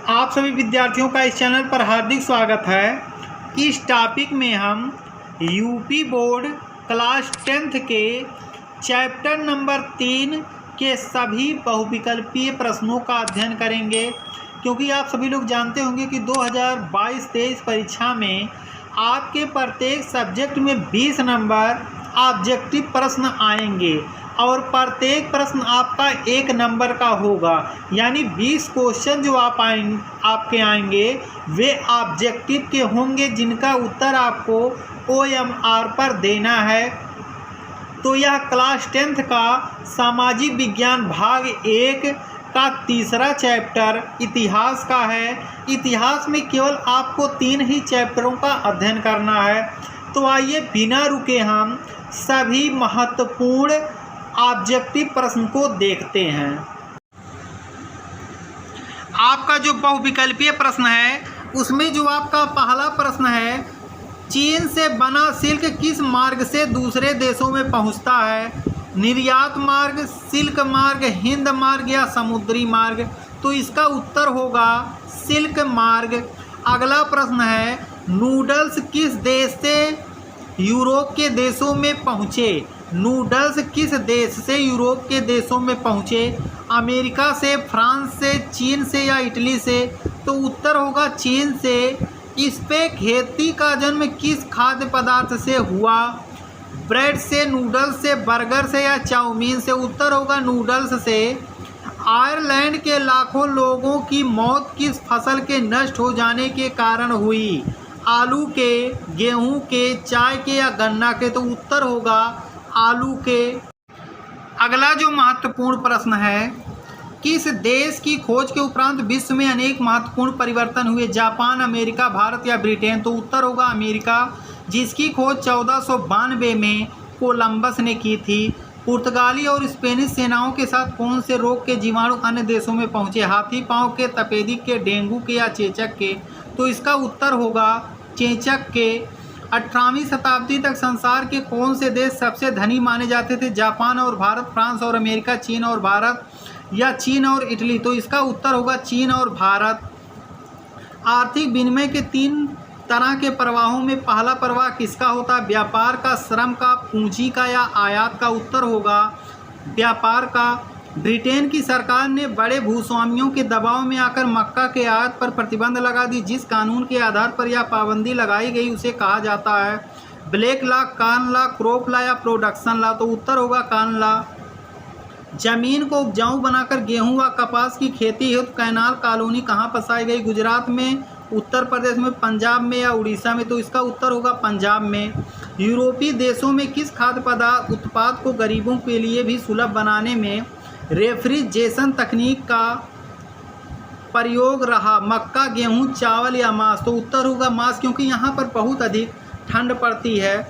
आप सभी विद्यार्थियों का इस चैनल पर हार्दिक स्वागत है। इस टॉपिक में हम यूपी बोर्ड क्लास 10th के चैप्टर नंबर 3 के सभी बहुविकल्पीय प्रश्नों का अध्ययन करेंगे, क्योंकि आप सभी लोग जानते होंगे कि 2022-23 परीक्षा में आपके प्रत्येक सब्जेक्ट में 20 नंबर ऑब्जेक्टिव प्रश्न आएंगे और प्रत्येक प्रश्न आपका 1 नंबर का होगा। यानी 20 क्वेश्चन जो आपके आएंगे वे ऑब्जेक्टिव के होंगे, जिनका उत्तर आपको OMR पर देना है। तो यह क्लास 10th का सामाजिक विज्ञान भाग 1 का तीसरा चैप्टर इतिहास का है। इतिहास में केवल आपको 3 ही चैप्टरों का अध्ययन करना है। तो आइए बिना रुके हम सभी महत्वपूर्ण ऑब्जेक्टिव प्रश्न को देखते हैं। आपका जो बहुविकल्पीय प्रश्न है उसमें जो आपका पहला प्रश्न है, चीन से बना सिल्क किस मार्ग से दूसरे देशों में पहुंचता है? निर्यात मार्ग, सिल्क मार्ग, हिंद मार्ग या समुद्री मार्ग? तो इसका उत्तर होगा सिल्क मार्ग। अगला प्रश्न है, नूडल्स किस देश से यूरोप के देशों में पहुँचे? नूडल्स किस देश से यूरोप के देशों में पहुँचे? अमेरिका से, फ्रांस से, चीन से या इटली से? तो उत्तर होगा चीन से। इस पे खेती का जन्म किस खाद्य पदार्थ से हुआ? ब्रेड से, नूडल्स से, बर्गर से या चाउमीन से? उत्तर होगा नूडल्स से। आयरलैंड के लाखों लोगों की मौत किस फसल के नष्ट हो जाने के कारण हुई? आलू के, गेहूं के, चाय के या गन्ना के? तो उत्तर होगा आलू के। अगला जो महत्वपूर्ण प्रश्न है, किस देश की खोज के उपरांत विश्व में अनेक महत्वपूर्ण परिवर्तन हुए? जापान, अमेरिका, भारत या ब्रिटेन? तो उत्तर होगा अमेरिका, जिसकी खोज 1492 में कोलंबस ने की थी। पुर्तगाली और स्पेनिश सेनाओं के साथ कौन से रोग के जीवाणु अन्य देशों में पहुंचे? हाथी पांव के, तपेदिक के, डेंगू के या चेचक के? तो इसका उत्तर होगा चेचक के। 18वीं शताब्दी तक संसार के कौन से देश सबसे धनी माने जाते थे? जापान और भारत, फ्रांस और अमेरिका, चीन और भारत या चीन और इटली? तो इसका उत्तर होगा चीन और भारत। आर्थिक विनिमय के 3 तरह के प्रवाहों में पहला प्रवाह किसका होता है? व्यापार का, श्रम का, पूंजी का या आयात का? उत्तर होगा व्यापार का। ब्रिटेन की सरकार ने बड़े भूस्वामियों के दबाव में आकर मक्का के आयात पर प्रतिबंध लगा दी। जिस कानून के आधार पर यह पाबंदी लगाई गई उसे कहा जाता है ब्लैक लॉ, कान लॉ, क्रॉप लॉ या प्रोडक्शन लॉ? तो उत्तर होगा कान लॉ। जमीन को उपजाऊ बनाकर गेहूं व कपास की खेती हेतु कैनाल कॉलोनी कहाँ बसाई गई? गुजरात में, उत्तर प्रदेश में, पंजाब में या उड़ीसा में? तो इसका उत्तर होगा पंजाब में। यूरोपीय देशों में किस खाद्य पदार्थ उत्पाद को गरीबों के लिए भी सुलभ बनाने में रेफ्रिजरेशन तकनीक का प्रयोग रहा? मक्का, गेहूं, चावल या मांस? तो उत्तर होगा मांस, क्योंकि यहाँ पर बहुत अधिक ठंड पड़ती है।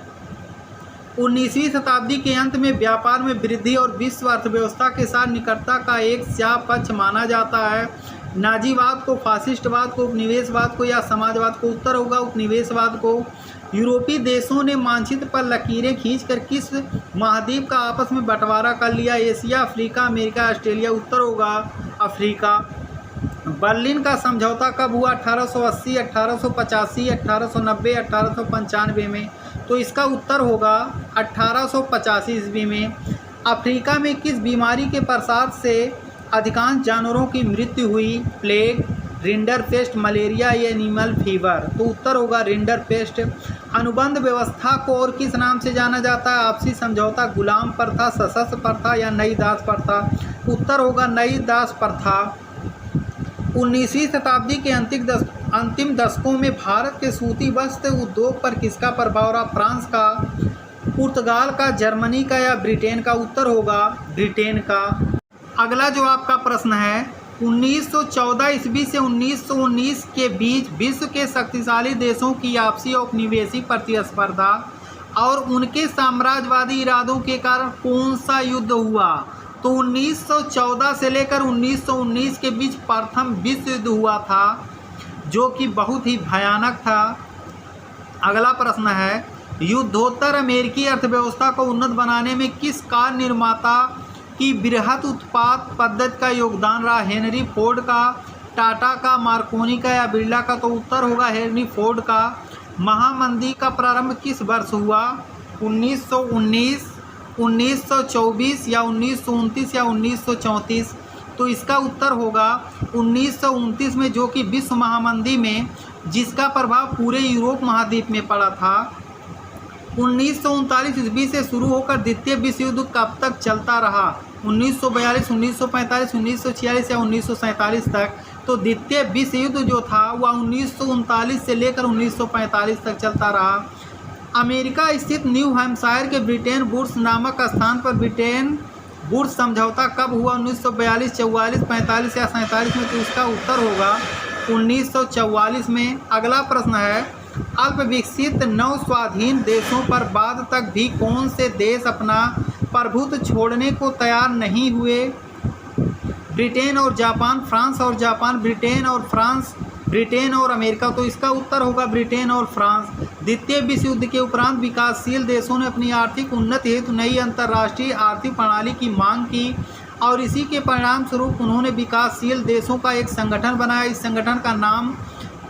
19वीं शताब्दी के अंत में व्यापार में वृद्धि और विश्व अर्थव्यवस्था के साथ निकटता का एक स्याह पक्ष माना जाता है। नाजीवाद को, फासिस्टवाद को, उपनिवेशवाद को या समाजवाद को? उत्तर होगा उपनिवेशवाद को। यूरोपीय देशों ने मानचित्र पर लकीरें खींचकर किस महाद्वीप का आपस में बंटवारा कर लिया? Asia, Africa, America, Australia? उत्तर होगा अफ्रीका। बर्लिन का समझौता कब हुआ? 1880, 1885, 1890, 1895 में? तो इसका उत्तर होगा 1885 ईस्वी में। अफ्रीका में किस बीमारी के प्रसार से अधिकांश जानवरों की मृत्यु हुई? प्लेग, रिंडरपेस्ट, मलेरिया या एनिमल फीवर? तो उत्तर होगा रिंडरपेस्ट। अनुबंध व्यवस्था को और किस नाम से जाना जाता है? आपसी समझौता, गुलाम प्रथा, सशस्त्र प्रथा या नई दास प्रथा? उत्तर होगा नई दास प्रथा। 19वीं शताब्दी के अंतिम दशकों में भारत के सूती वस्त्र उद्योग पर किसका प्रभाव रहा? फ्रांस का, पुर्तगाल का, जर्मनी का या ब्रिटेन का? उत्तर होगा ब्रिटेन का। अगला जो आपका प्रश्न है, 1914 ईस्वी से 1919 के बीच विश्व के शक्तिशाली देशों की आपसी औपनिवेशिक प्रतिस्पर्धा और उनके साम्राज्यवादी इरादों के कारण कौन सा युद्ध हुआ? तो 1914 से लेकर 1919 के बीच प्रथम विश्व युद्ध हुआ था, जो कि बहुत ही भयानक था। अगला प्रश्न है, युद्धोत्तर अमेरिकी अर्थव्यवस्था को उन्नत बनाने में किस कार निर्माता की बृहत उत्पाद पद्धति का योगदान रहा? हेनरी फोर्ड का, टाटा का, मार्कोनी का या बिरला का? तो उत्तर होगा हेनरी फोर्ड का। महामंदी का प्रारंभ किस वर्ष हुआ? 1919, 1924 या 1929 या 1934? तो इसका उत्तर होगा 1929 में, जो कि विश्व महामंदी में जिसका प्रभाव पूरे यूरोप महाद्वीप में पड़ा था। 1939 ईस्वी से शुरू होकर द्वितीय विश्व युद्ध कब तक चलता रहा? 1942, 1945, 1946 या 1947 तक? तो द्वितीय विश्व युद्ध जो था वह 1939 से लेकर 1945 तक चलता रहा। अमेरिका स्थित न्यू हैम्पशायर के ब्रिटेन वुड्स नामक स्थान पर ब्रिटेन वुड्स समझौता कब हुआ? 1942, 44, 45 या 47 में? तो इसका उत्तर होगा 1944 में। अगला प्रश्न है, अल्प विकसित नव स्वाधीन देशों पर बाद तक भी कौन से देश अपना प्रभुत्व छोड़ने को तैयार नहीं हुए? ब्रिटेन और जापान, फ्रांस और जापान, ब्रिटेन और फ्रांस, ब्रिटेन और अमेरिका? तो इसका उत्तर होगा ब्रिटेन और फ्रांस। द्वितीय विश्व युद्ध के उपरांत विकासशील देशों ने अपनी आर्थिक उन्नति हेतु नई अंतर्राष्ट्रीय आर्थिक प्रणाली की मांग की और इसी के परिणाम स्वरूप उन्होंने विकासशील देशों का एक संगठन बनाया। इस संगठन का नाम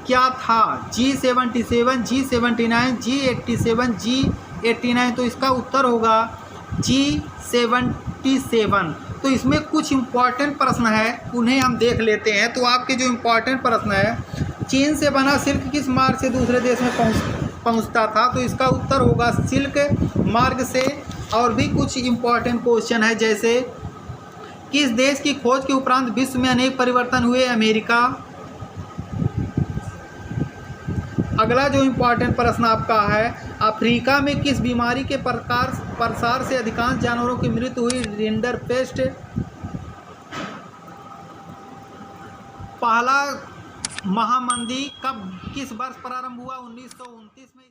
क्या था? G77, G79, G87, G89? तो इसका उत्तर होगा G77। तो इसमें कुछ इम्पॉर्टेंट प्रश्न है, उन्हें हम देख लेते हैं। तो आपके जो इम्पॉर्टेंट प्रश्न है, चीन से बना सिल्क किस मार्ग से दूसरे देश में पहुंचता था? तो इसका उत्तर होगा सिल्क मार्ग से। और भी कुछ इम्पॉर्टेंट क्वेश्चन है, जैसे किस देश की खोज के उपरांत विश्व में अनेक परिवर्तन हुए? अमेरिका। अगला जो इम्पॉर्टेंट प्रश्न आपका है, अफ्रीका में किस बीमारी के प्रसार से अधिकांश जानवरों की मृत्यु हुई? रिंडरपेस्ट। पहला महामंदी किस वर्ष प्रारंभ हुआ? 1929 में।